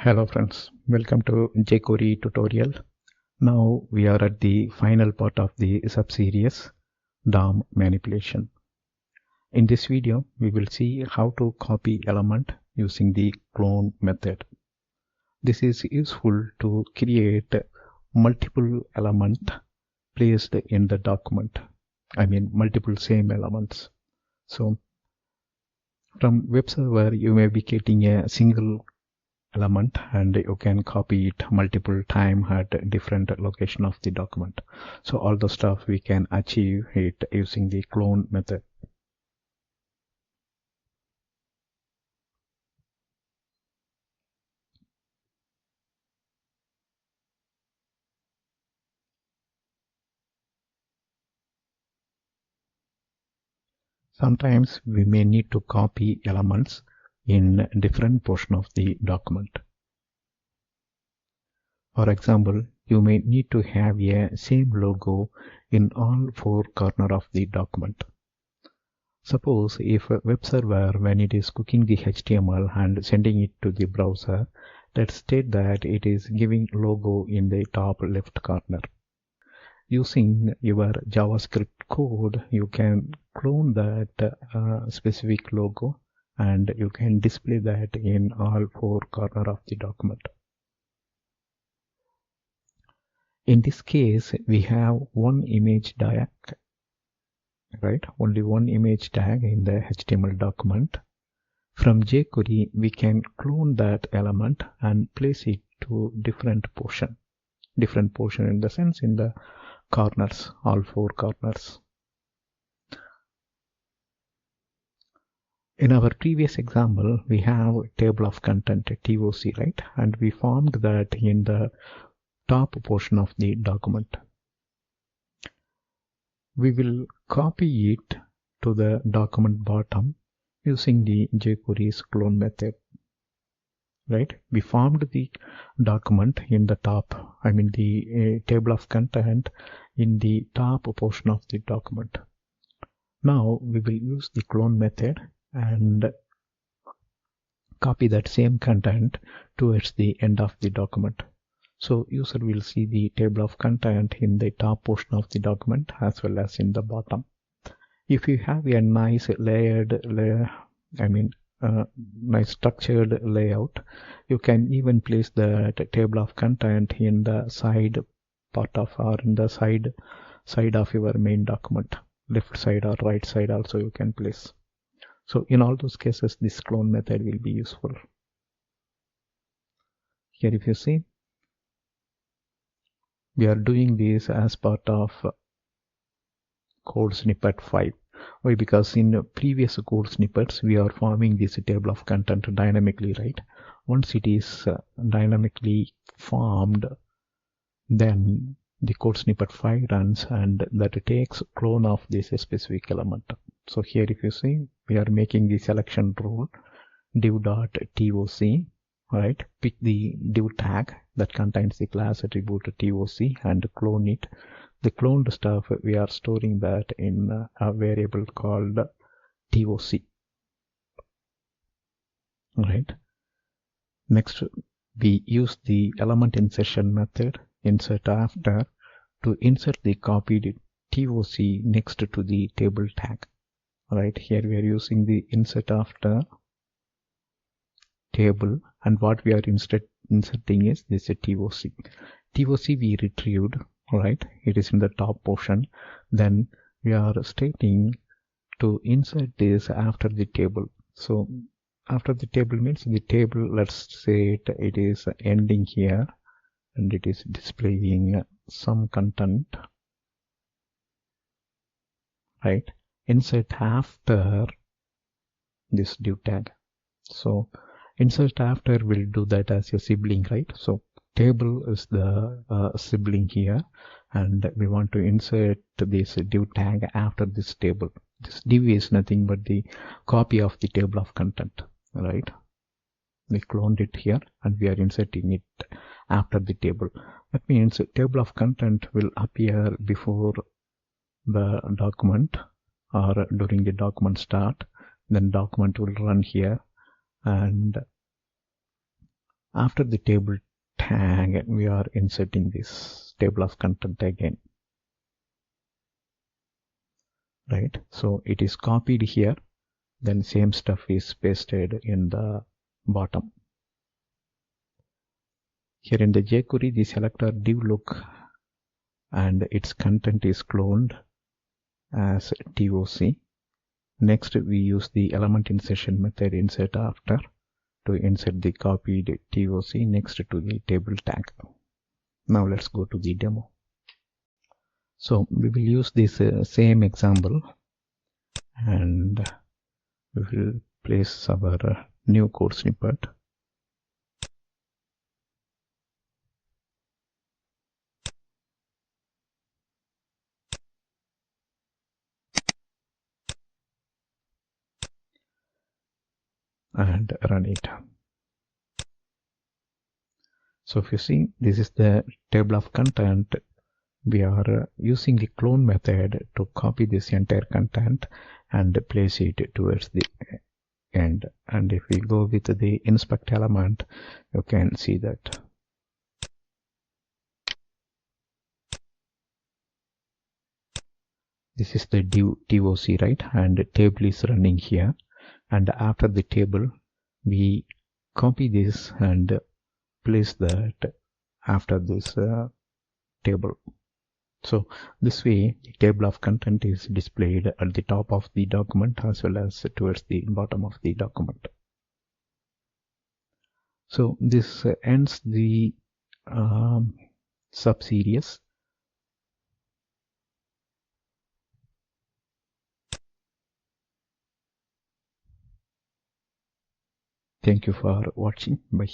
Hello friends, welcome to JQuery tutorial. Now we are at the final part of the subseries DOM manipulation. In this video, we will see how to copy element using the clone method. This is useful to create multiple element placed in the document. I mean multiple same elements. So from web server, you may be getting a single element and you can copy it multiple times at different location of the document. So all the stuff we can achieve it using the clone method. Sometimes we may need to copy elements in different portion of the document. For example, you may need to have a same logo in all four corners of the document. Suppose if a web server, when it is cooking the HTML and sending it to the browser, let's state that it is giving logo in the top left corner. Using your JavaScript code, you can clone that specific logo and you can display that in all four corners of the document. In this case, we have one image tag, right? Only one image tag in the HTML document. From jQuery, we can clone that element and place it to different portion in the sense in the corners, all four corners. In our previous example, we have table of content, TOC, right? And we formed that in the top portion of the document. We will copy it to the document bottom using the jQuery's clone method. Right? We formed the document in the top, I mean the table of content in the top portion of the document. Now we will use the clone method and copy that same content towards the end of the document. So user will see the table of content in the top portion of the document as well as in the bottom. If you have a nice nice structured layout, you can even place the table of content in the side part of or in the side of your main document, left side or right side also you can place. So in all those cases, this clone method will be useful. Here if you see, we are doing this as part of code snippet 5. Why? Because in previous code snippets, we are forming this table of content dynamically, right? Once it is dynamically formed, then the code snippet 5 runs and that takes clone of this specific element. So here if you see, we are making the selection rule div.toc, right? Pick the div tag that contains the class attribute toc and clone it. The cloned stuff, we are storing that in a variable called toc. Right. Next, we use the element insertion method, insert after, to insert the copied toc next to the table tag. Right. Here we are using the insert after table, and what we are inserting is this toc. Toc we retrieved. Right, it is in the top portion. Then we are stating to insert this after the table. So after the table means the table, let's say it is ending here and it is displaying some content, right? Insert after this div tag. So insert after will do that as a sibling, right? So table is the sibling here, and we want to insert this div tag after this table. This div is nothing but the copy of the table of content, right? We cloned it here and we are inserting it after the table. That means table of content will appear before the document or during the document start. Then document will run here, and After the table tag, we are inserting this table of content again, right? So it is copied here, then same stuff is pasted in the bottom. Here in the jQuery, the selector div look and its content is cloned as TOC. Next, we use the element insertion method insert after to insert the copied TOC next to the table tag. Now let's go to the demo. So we will use this same example, and we will place our new code snippet. And run it. So if you see, this is the table of content. We are using the clone method to copy this entire content and place it towards the end. And if we go with the inspect element, you can see that this is the TOC, right? And the table is running here. And after the table, we copy this and place that after this table. So this way, the table of content is displayed at the top of the document as well as towards the bottom of the document. So this ends the sub-series. Thank you for watching. Bye.